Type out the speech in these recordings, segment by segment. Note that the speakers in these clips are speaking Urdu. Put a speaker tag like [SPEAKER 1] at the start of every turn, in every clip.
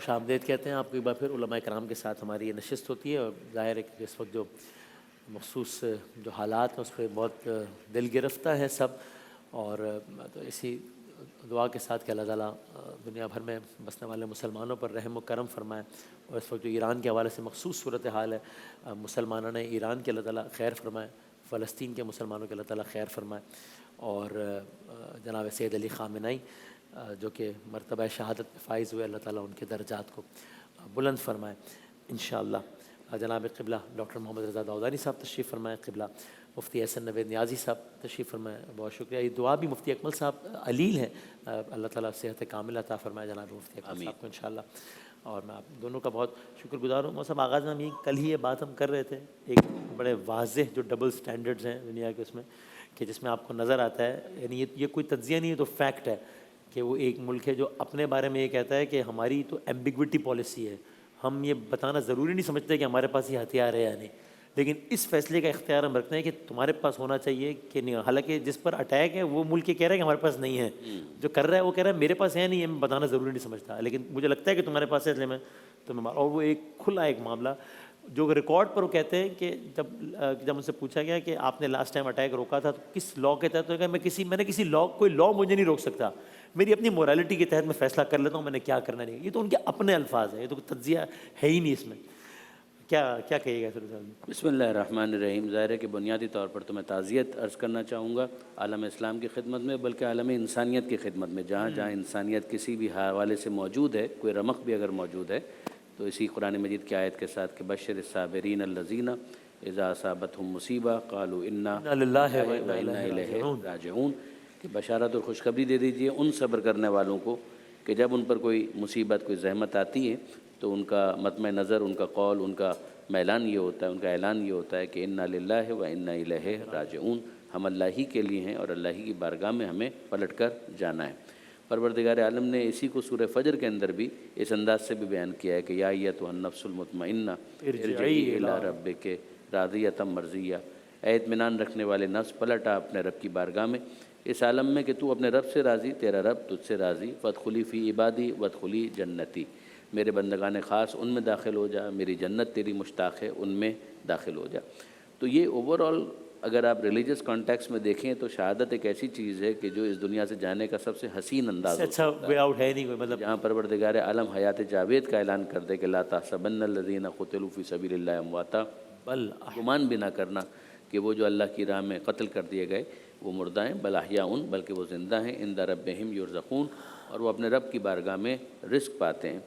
[SPEAKER 1] خوش آمدید کہتے ہیں آپ کو ایک بار پھر علماء کرام کے ساتھ ہماری یہ نشست ہوتی ہے، اور ظاہر ہے کہ اس وقت جو مخصوص جو حالات ہیں اس پہ بہت دل گرفتہ ہے سب، اور تو اسی دعا کے ساتھ کہ اللہ تعالیٰ دنیا بھر میں بسنے والے مسلمانوں پر رحم و کرم فرمائے، اور اس وقت جو ایران کے حوالے سے مخصوص صورتحال ہے، مسلمانوں نے ایران کے اللہ تعالیٰ خیر فرمائے، فلسطین کے مسلمانوں کے اللہ تعالیٰ خیر فرمائے، اور جناب سید علی خامنئی جو کہ مرتبہ شہادت پہ فائز ہوئے، اللہ تعالیٰ ان کے درجات کو بلند فرمائے انشاءاللہ۔ جناب قبلہ ڈاکٹر محمد رضا داؤدانی صاحب تشریف فرمائے، قبلہ مفتی احسن نوید نیازی صاحب تشریف فرمائے، بہت شکریہ۔ یہ دعا بھی مفتی اکمل صاحب علیل ہیں، اللہ تعالیٰ صحت کامل عطا فرمائے جناب مفتی اکمل صاحب کو انشاءاللہ، اور میں آپ دونوں کا بہت شکر گزار ہوں۔ صاحب آغاز میں ہم کل ہی یہ بات ہم کر رہے تھے، ایک بڑے واضح جو ڈبل سٹینڈرڈز ہیں دنیا کے اس میں، کہ جس میں آپ کو نظر آتا ہے، یعنی یہ کوئی تجزیہ نہیں ہے تو فیکٹ ہے کہ وہ ایک ملک ہے جو اپنے بارے میں یہ کہتا ہے کہ ہماری تو ایمبیگوٹی پالیسی ہے، ہم یہ بتانا ضروری نہیں سمجھتے کہ ہمارے پاس یہ ہتھیار ہے یا نہیں، لیکن اس فیصلے کا اختیار ہم رکھتے ہیں کہ تمہارے پاس ہونا چاہیے کہ نہیں، حالانکہ جس پر اٹیک ہے وہ ملک یہ کہہ رہا ہے کہ ہمارے پاس نہیں ہے، جو کر رہا ہے وہ کہہ رہا ہے میرے پاس ہے نہیں ہے، میں بتانا ضروری نہیں سمجھتا، لیکن مجھے لگتا ہے کہ تمہارے پاس ہے، اس لیے میں تمہیں اور وہ ایک کھلا ایک معاملہ جو ریکارڈ پر وہ کہتے ہیں کہ جب ان سے پوچھا گیا کہ آپ نے لاسٹ ٹائم اٹیک روکا تھا تو کس لاء کے تحت، تو کہا میں نے کسی لاء، کوئی لاء مجھے نہیں روک سکتا، میری اپنی مورالٹی کے تحت میں فیصلہ کر لیتا ہوں میں نے کیا کرنا نہیں۔ یہ تو ان کے اپنے الفاظ ہیں، یہ تو کوئی تجزیہ ہے ہی نہیں اس میں۔ کیا کہیے گا سر؟
[SPEAKER 2] بسم اللہ الرحمن الرحیم۔ ظاہر ہے کہ بنیادی طور پر تو میں تعزیت عرض کرنا چاہوں گا عالم اسلام کی خدمت میں، بلکہ عالم انسانیت کی خدمت میں، جہاں جہاں انسانیت کسی بھی حوالے سے موجود ہے، کوئی رمق بھی اگر موجود ہے، تو اسی قرآن مجید کی آیت کے ساتھ کہ بشر الصابرین الذین اذا اصابتہم مصیبہ قالوا انا
[SPEAKER 1] للہ و
[SPEAKER 2] انا
[SPEAKER 1] انا
[SPEAKER 2] الیہ
[SPEAKER 1] الیہ راجعون،
[SPEAKER 2] راجعون، کہ بشارت اور خوشخبری دے دیجئے ان صبر کرنے والوں کو کہ جب ان پر کوئی مصیبت، کوئی زحمت آتی ہے تو ان کا مطمع نظر، ان کا قول، ان کا میلان یہ ہوتا ہے، ان کا اعلان یہ ہوتا ہے کہ انا للہ و انا الیہ راجعون، ہم اللہ ہی کے لیے ہیں اور اللہ ہی کی بارگاہ میں ہمیں پلٹ کر جانا ہے۔ پروردگار عالم نے اسی کو سورہ فجر کے اندر بھی اس انداز سے بھی بیان کیا ہے کہ یا ایتھا النفس المطمئنہ ارجعی الی ربک راضیۃ مرضیہ، اے اطمینان رکھنے والے نفس پلٹ آ اپنے رب کی بارگاہ میں اس عالم میں کہ تو اپنے رب سے راضی، تیرا رب تجھ سے راضی، فادخلی فی عبادی وادخلی جنتی، میرے بندگان خاص ان میں داخل ہو جا، میری جنت تیری مشتاق ہے ان میں داخل ہو جا۔ تو یہ اوورآل اگر آپ ریلیجس کانٹیکس میں دیکھیں تو شہادت ایک ایسی چیز ہے کہ جو اس دنیا سے جانے کا سب سے حسین انداز
[SPEAKER 1] سے اچھا وے آؤٹ ہے نہیں کوئی، مطلب
[SPEAKER 2] جہاں پروردگار عالم حیات جاوید کا اعلان کر دے کہ لا تحسبن الذین قتلوا فی سبیل اللہ امواتا،
[SPEAKER 1] بل
[SPEAKER 2] گمان بھی نہ کرنا کہ وہ جو اللہ کی راہ میں قتل کر دیے گئے وہ مردہ ہیں، بل احیاء، بلکہ وہ زندہ ہیں، عند ربہم یرزقون، اور وہ اپنے رب کی بارگاہ میں رزق پاتے ہیں۔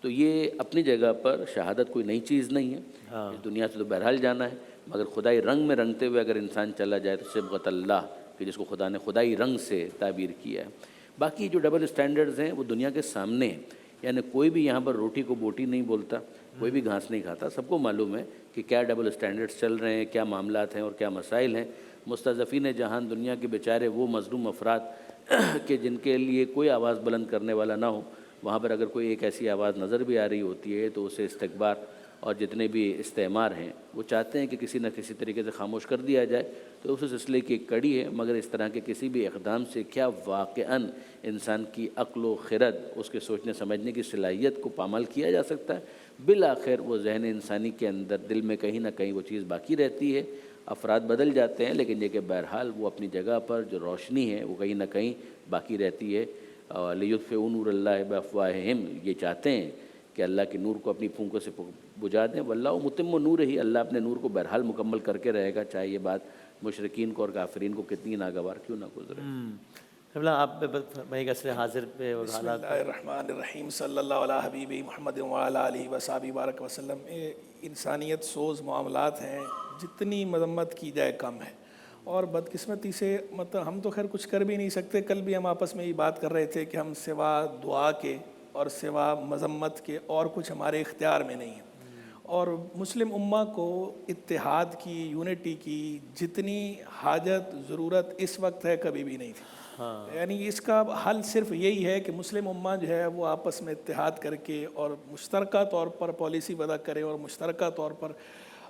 [SPEAKER 2] تو یہ اپنی جگہ پر شہادت کوئی نئی چیز نہیں ہے، اس دنیا سے تو بہرحال جانا ہے، مگر خدائی رنگ میں رنگتے ہوئے اگر انسان چلا جائے تو صبغۃ اللہ، کہ جس کو خدا نے خدائی رنگ سے تعبیر کیا ہے۔ باقی جو ڈبل سٹینڈرڈز ہیں وہ دنیا کے سامنے ہیں، یعنی کوئی بھی یہاں پر روٹی کو بوٹی نہیں بولتا، کوئی بھی گھاس نہیں کھاتا، سب کو معلوم ہے کہ کیا ڈبل سٹینڈرڈز چل رہے ہیں، کیا معاملات ہیں اور کیا مسائل ہیں۔ مستضعفین جہان دنیا کے بیچارے وہ مظلوم افراد کہ جن کے لیے کوئی آواز بلند کرنے والا نہ ہو، وہاں پر اگر کوئی ایک ایسی آواز نظر بھی آ رہی ہوتی ہے تو اسے استکبار اور جتنے بھی استعمار ہیں وہ چاہتے ہیں کہ کسی نہ کسی طریقے سے خاموش کر دیا جائے، تو اس سلسلے کی ایک کڑی ہے، مگر اس طرح کے کسی بھی اقدام سے کیا واقعاً انسان کی عقل و خرد، اس کے سوچنے سمجھنے کی صلاحیت کو پامال کیا جا سکتا ہے؟ بالآخر وہ ذہن انسانی کے اندر دل میں کہیں نہ کہیں وہ چیز باقی رہتی ہے، افراد بدل جاتے ہیں، لیکن یہ کہ بہرحال وہ اپنی جگہ پر جو روشنی ہے وہ کہیں نہ کہیں باقی رہتی ہے۔ لیطفئوا نور اللہ بافواہہم، یہ چاہتے ہیں کہ اللہ کے نور کو اپنی پھونکوں سے بجھا دیں، واللہ متم نور ہی، اللہ اپنے نور کو بہرحال مکمل کر کے رہے گا، چاہے یہ بات مشرکین کو اور کافرین کو کتنی ناگوار کیوں نہ گزرے۔
[SPEAKER 1] آپ میں عصر حاضر پہ اور
[SPEAKER 3] بسم
[SPEAKER 1] حالات
[SPEAKER 3] اللہ الرحمن الرحیم، صلی اللہ علیہ حبیب محمد وعلی آلہ وصحبہ بارک وسلم۔ انسانیت سوز معاملات ہیں، جتنی مذمت کی جائے کم ہے، اور بدقسمتی سے مطلب ہم تو خیر کچھ کر بھی نہیں سکتے۔ کل بھی ہم آپس میں یہ بات کر رہے تھے کہ ہم سوا دعا کے اور سوا مذمت کے اور کچھ ہمارے اختیار میں نہیں ہے، اور مسلم امہ کو اتحاد کی، یونٹی کی جتنی حاجت ضرورت اس وقت ہے کبھی بھی نہیں تھی۔ یعنی اس کا حل صرف یہی ہے کہ مسلم امہ جو ہے وہ آپس میں اتحاد کر کے اور مشترکہ طور پر پالیسی وضع کرے اور مشترکہ طور پر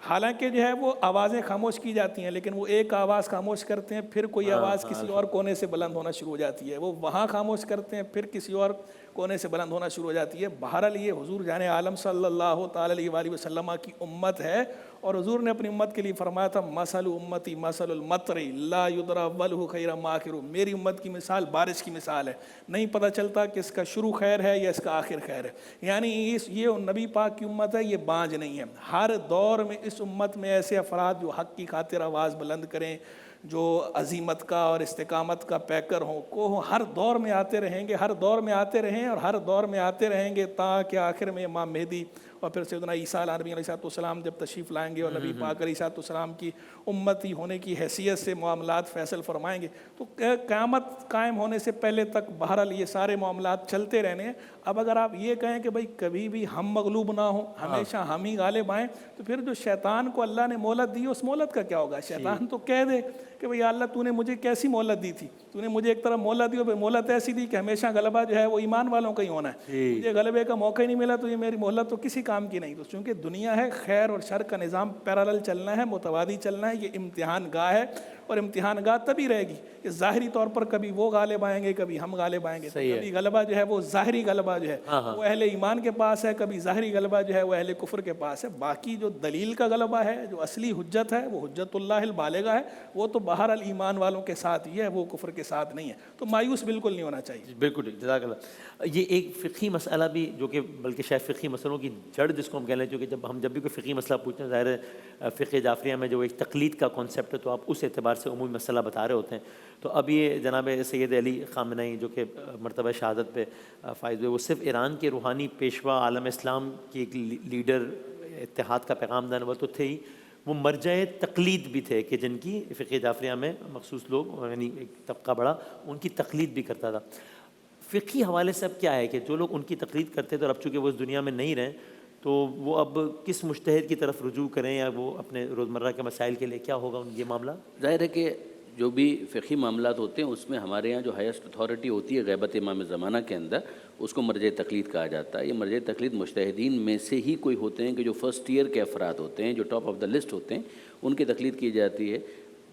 [SPEAKER 3] حالانکہ جو ہے وہ آوازیں خاموش کی جاتی ہیں، لیکن وہ ایک آواز خاموش کرتے ہیں، پھر کوئی آواز کسی اور کونے سے بلند ہونا شروع ہو جاتی ہے، وہ وہاں خاموش کرتے ہیں، پھر کسی اور کونے سے بلند ہونا شروع ہو جاتی ہے۔ بہرحال یہ حضور جان عالم صلی اللہ تعالی علیہ وآلہ وسلم کی امت ہے، اور حضور نے اپنی امت کے لیے فرمایا تھا مثل امتی مثل المطر لا یدری اولہ خیر ما آخرہ، میری امت کی مثال بارش کی مثال ہے، نہیں پتہ چلتا کہ اس کا شروع خیر ہے یا اس کا آخر خیر ہے۔ یعنی یہ نبی پاک کی امت ہے، یہ بانج نہیں ہے۔ ہر دور میں اس امت میں ایسے افراد جو حق کی خاطر آواز بلند کریں، جو عزیمت کا اور استقامت کا پیکر ہوں، کو ہر دور میں آتے رہیں گے، ہر دور میں آتے رہیں اور ہر دور میں آتے رہیں گے، تاکہ آخر میں امام مہدی اور پھر سیدنا عیسیٰ علیہ السلام جب تشریف لائیں گے اور نبی پاک علیہ السلام کی امتی ہونے کی حیثیت سے معاملات فیصل فرمائیں گے، تو قیامت قائم ہونے سے پہلے تک بہرحال یہ سارے معاملات چلتے رہنے ہیں۔ اب اگر آپ یہ کہیں کہ بھئی کبھی بھی ہم مغلوب نہ ہوں، ہمیشہ ہم ہی غالب آئیں، تو پھر جو شیطان کو اللہ نے مہلت دی اس مہلت کا کیا ہوگا؟ شیطان تو کہہ دے کہ بھئی اللہ تو نے مجھے کیسی مہلت دی تھی، تو نے مجھے ایک طرف مہلت دی اور مہلت ایسی دی کہ ہمیشہ غلبہ جو ہے وہ ایمان والوں کا ہی ہونا ہے، مجھے غلبے کا موقع ہی نہیں ملا، تو یہ میری مہلت تو کسی کام کی نہیں۔ تو چونکہ دنیا ہے، خیر اور شر کا نظام پیرالل چلنا ہے، متوازی چلنا ہے، یہ امتحان گاہ ہے، اور امتحان گاہ تبھی رہے گی کہ ظاہری طور پر کبھی وہ غالب آئیں گے، کبھی ہم غالب آئیں گے، کبھی غلبہ جو ہے وہ ظاہری غلبہ جو ہے وہ اہل ایمان کے پاس ہے، کبھی ظاہری غلبہ جو ہے وہ اہل کفر کے پاس ہے۔ باقی جو دلیل کا غلبہ ہے، جو اصلی حجت ہے، وہ حجت اللہ البالغہ ہے، وہ تو بہرحال ایمان والوں کے ساتھ ہی ہے، وہ کفر کے ساتھ نہیں ہے، تو مایوس بالکل نہیں ہونا چاہیے۔
[SPEAKER 1] بالکل جزاک اللہ۔ یہ ایک فقہی مسئلہ بھی جو کہ بلکہ شاید فقہی مسئلوں کی جڑ جس کو ہم کہہ لیں، چونکہ جب بھی کوئی فقہی مسئلہ پوچھتے ہیں، ظاہر ہے فقہ جعفریہ میں جو ایک تقلید کا کانسیپٹ ہے، تو آپ اس اعتبار سے عمومی مسئلہ بتا رہے ہوتے ہیں۔ تو اب یہ جناب سید علی خامنہئی جو کہ مرتبہ شہادت پہ فائز ہوئے، وہ صرف ایران کے روحانی پیشوا عالم اسلام کی ایک لیڈر، اتحاد کا پیغام دان وہ تو تھے ہی، وہ مرجع تقلید بھی تھے کہ جن کی فقہ جعفریہ میں مخصوص لوگ، یعنی ایک طبقہ بڑا، ان کی تقلید بھی کرتا تھا۔ فقہی حوالے سے اب کیا ہے کہ جو لوگ ان کی تقلید کرتے تھے اور اب چونکہ وہ اس دنیا میں نہیں رہیں، تو وہ اب کس مجتہد کی طرف رجوع کریں، یا وہ اپنے روزمرہ کے مسائل کے لیے کیا ہوگا ان یہ معاملہ؟
[SPEAKER 2] ظاہر ہے کہ جو بھی فقہی معاملات ہوتے ہیں اس میں ہمارے یہاں جو ہائیسٹ اتھارٹی ہوتی ہے غیبت امام زمانہ کے اندر، اس کو مرجع تقلید کہا جاتا ہے۔ یہ مرجع تقلید مجتہدین میں سے ہی کوئی ہوتے ہیں کہ جو فرسٹ ایئر کے افراد ہوتے ہیں، جو ٹاپ آف دا لسٹ ہوتے ہیں، ان کی تقلید کی جاتی ہے،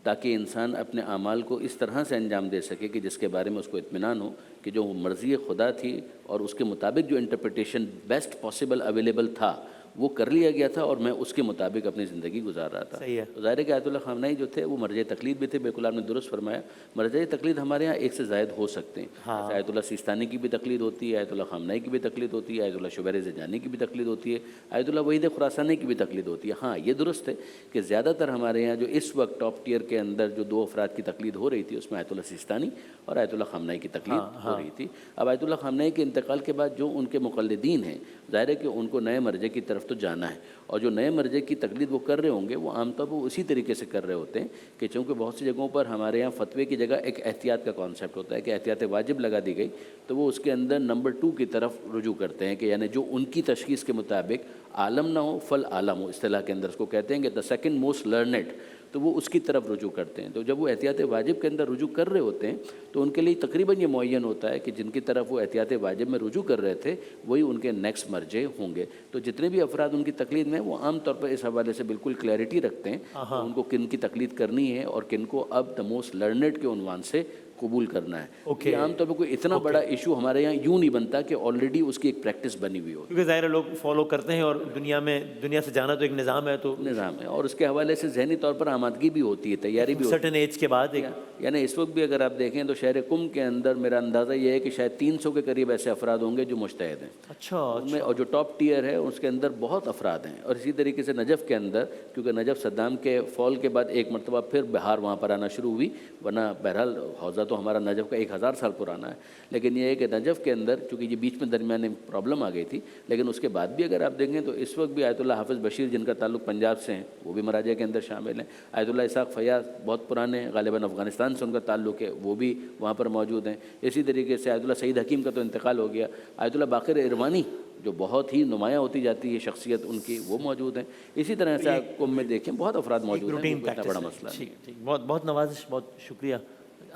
[SPEAKER 2] تاکہ انسان اپنے اعمال کو اس طرح سے انجام دے سکے کہ جس کے بارے میں اس کو اطمینان ہو کہ جو مرضی خدا تھی اور اس کے مطابق جو انٹرپریٹیشن بیسٹ پاسبل اویلیبل تھا وہ کر لیا گیا تھا، اور میں اس کے مطابق اپنی زندگی گزار رہا تھا۔
[SPEAKER 1] صحیح ہے۔
[SPEAKER 2] تو ظاہر ہے کہ آیت اللہ خامنہئی جو تھے وہ مرجع تقلید بھی تھے، بالکل آپ نے درست فرمایا۔ مرجع تقلید ہمارے یہاں ایک سے زائد ہو سکتے ہیں، آیت اللہ سیستانی کی بھی تقلید ہوتی ہے، آیت اللہ خامنہئی کی بھی تقلید ہوتی ہے، آیت اللہ شبیر زنجانی کی بھی تقلید ہوتی ہے، آیت اللہ وحید خراسانی کی بھی تقلید ہوتی ہے۔ ہاں یہ درست ہے کہ زیادہ تر ہمارے یہاں جو اس وقت ٹاپ ٹیئر کے اندر جو دو افراد کی تقلید ہو رہی تھی، اس میں آیت اللہ سیستانی اور آیت اللہ خامنہئی کی تقلید ہو رہی تھی۔ اب آیت اللہ خامنہئی کے انتقال کے بعد جو ان کے مقلدین ہیں، ظاہر ہے کہ ان کو نئے مرجع کی طرف تو جانا ہے، اور جو نئے مرجع کی تقلید وہ کر رہے ہوں گے وہ عام طور پر اسی طریقے سے کر رہے ہوتے ہیں کہ چونکہ بہت سی جگہوں پر ہمارے یہاں فتوے کی جگہ ایک احتیاط کا کانسیپٹ ہوتا ہے کہ احتیاط واجب لگا دی گئی، تو وہ اس کے اندر نمبر 2 کی طرف رجوع کرتے ہیں کہ یعنی جو ان کی تشخیص کے مطابق عالم نہ ہو فل عالم ہو، اصطلاح کے اندر اس کو کہتے ہیں کہ دا سیکنڈ موسٹ لرنڈ، تو وہ اس کی طرف رجوع کرتے ہیں۔ تو جب وہ احتیاط واجب کے اندر رجوع کر رہے ہوتے ہیں تو ان کے لیے تقریباً یہ معین ہوتا ہے کہ جن کی طرف وہ احتیاط واجب میں رجوع کر رہے تھے وہی ان کے نیکسٹ مرجع ہوں گے۔ تو جتنے بھی افراد ان کی تقلید میں، وہ عام طور پر اس حوالے سے بالکل کلیئرٹی رکھتے ہیں کہ ان کو کن کی تقلید کرنی ہے اور کن کو اب دا موسٹ لرنڈ کے عنوان سے قبول کرنا ہے۔ یہ عام طور پر کوئی اتنا بڑا ایشو ہمارے یہاں یوں نہیں بنتا کہ آلریڈی اس کی ایک پریکٹس بنی ہوئی ہو،
[SPEAKER 1] کیونکہ ظاہر لوگ فالو کرتے ہیں، اور دنیا سے جانا تو ایک نظام ہے، تو
[SPEAKER 2] نظام ہے، اور اس کے حوالے سے ذہنی طور پر آمادگی بھی ہوتی ہے، تیاری بھی ہوتی ہے۔
[SPEAKER 1] سرٹن ایج کے بعد
[SPEAKER 2] یعنی اس وقت بھی اگر آپ دیکھیں تو شہر قم کے اندر میرا اندازہ یہ ہے کہ شاید 300 کے قریب ایسے افراد ہوں گے جو مجتہد ہیں،
[SPEAKER 1] اچھا،
[SPEAKER 2] اور جو ٹاپ ٹیئر ہے اس کے اندر بہت افراد ہیں۔ اور اسی طریقے سے نجف کے اندر، کیونکہ نجف صدام کے فال کے بعد ایک مرتبہ پھر بہار وہاں پر آنا شروع ہوئی، ورنہ بہرحال حوزہ تو ہمارا نجف کا 1000 سال پرانا ہے، لیکن یہ ہے کہ نجف کے اندر چونکہ یہ بیچ میں درمیان میں پرابلم آ گئی تھی، لیکن اس کے بعد بھی اگر آپ دیکھیں تو اس وقت بھی آیت اللہ حافظ بشیر جن کا تعلق پنجاب سے ہیں وہ بھی مراجع کے اندر شامل ہیں، آیت اللہ اسحاق فیاض بہت پرانے ہیں، غالباً افغانستان سے ان کا تعلق ہے، وہ بھی وہاں پر موجود ہیں۔ اسی طریقے سے آیت اللہ سعید حکیم کا تو انتقال ہو گیا، آیت اللہ باقر اروانی جو بہت ہی نمایاں ہوتی جاتی ہے شخصیت ان کی، وہ موجود ہیں۔ اسی طرح سے آپ قم میں دیکھیں بہت افراد موجود ہیں، اتنا بڑا مسئلہ نہیں ہے۔
[SPEAKER 1] بہت بہت نوازش، بہت شکریہ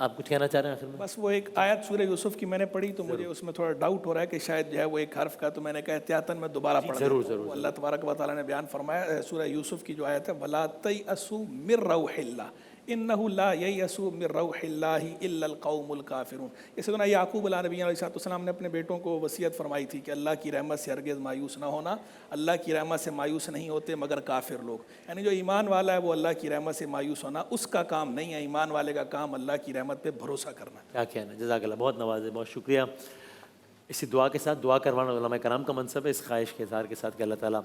[SPEAKER 1] آپ کچھ کہنا چاہ رہے ہیں آخر میں؟
[SPEAKER 3] بس وہ ایک آیت سورہ یوسف کی میں نے پڑھی تو مجھے اس میں تھوڑا ڈاؤٹ ہو رہا ہے کہ شاید جو ہے وہ ایک حرف کا، تو میں نے کہا احتیاطاً میں دوبارہ پڑھ
[SPEAKER 1] ضرور
[SPEAKER 3] دیتا ہوں۔
[SPEAKER 1] ضرور۔
[SPEAKER 3] اللہ تبارک و تعالیٰ نے بیان فرمایا سورہ یوسف کی جو آیت ہے وَلَا تَيْأَسُوا مِن رَوْحِ اللَّهِ إِنَّهُ لَا يَيْأَسُ مِن رَوْحِ اللَّهِ إِلَّا الْقَوْمُ الْكَافِرُونَ۔ یہ سیدنا یعقوب علیہ نبی علیہ السلام نے اپنے بیٹوں کو وصیت فرمائی تھی کہ اللہ کی رحمت سے ہرگز مایوس نہ ہونا، اللہ کی رحمت سے مایوس نہیں ہوتے مگر کافر لوگ، یعنی جو ایمان والا ہے وہ اللہ کی رحمت سے مایوس ہونا اس کا کام نہیں ہے، ایمان والے کا کام اللہ کی رحمت پہ بھروسہ کرنا۔
[SPEAKER 1] کیا کہنا ہے، جزاک اللہ، بہت نوازے، بہت شکریہ۔ اسی دعا کے ساتھ، دعا کروانا علماء کرام کا منصب ہے، اس خواہش کے اظہار کے ساتھ کہ اللہ تعالیٰ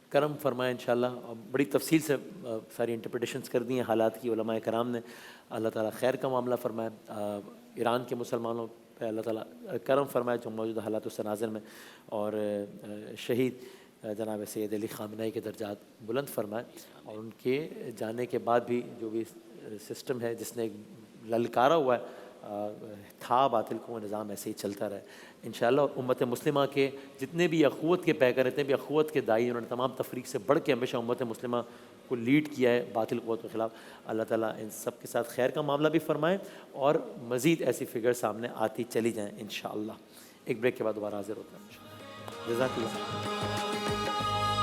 [SPEAKER 1] کرم فرمائے انشاءاللہ۔ اور بڑی تفصیل سے ساری انٹرپریٹیشنز کر دی ہیں حالات کی علماء کرام نے، اللہ تعالیٰ خیر کا معاملہ فرمائے، ایران کے مسلمانوں پہ اللہ تعالیٰ کرم فرمائے جو موجودہ حالات و تناظر میں، اور شہید جناب سید علی خامنہئی کے درجات بلند فرمائے، اور ان کے جانے کے بعد بھی جو بھی سسٹم ہے جس نے ایک للکارا ہوا ہے تھا باطل کو، وہ نظام ایسے ہی چلتا رہے انشاءاللہ۔ اور امت مسلمہ کے جتنے بھی اخوت کے پیکر، جتنے بھی اخوت کے داعی، انہوں نے تمام تفریق سے بڑھ کے ہمیشہ امت مسلمہ کو لیڈ کیا ہے باطل قوت کے خلاف۔ اللہ تعالیٰ ان سب کے ساتھ خیر کا معاملہ بھی فرمائے اور مزید ایسی فگر سامنے آتی چلی جائیں انشاءاللہ۔ ایک بریک کے بعد دوبارہ حاضر ہوتا ہے انشاءاللہ۔ جزاک اللہ۔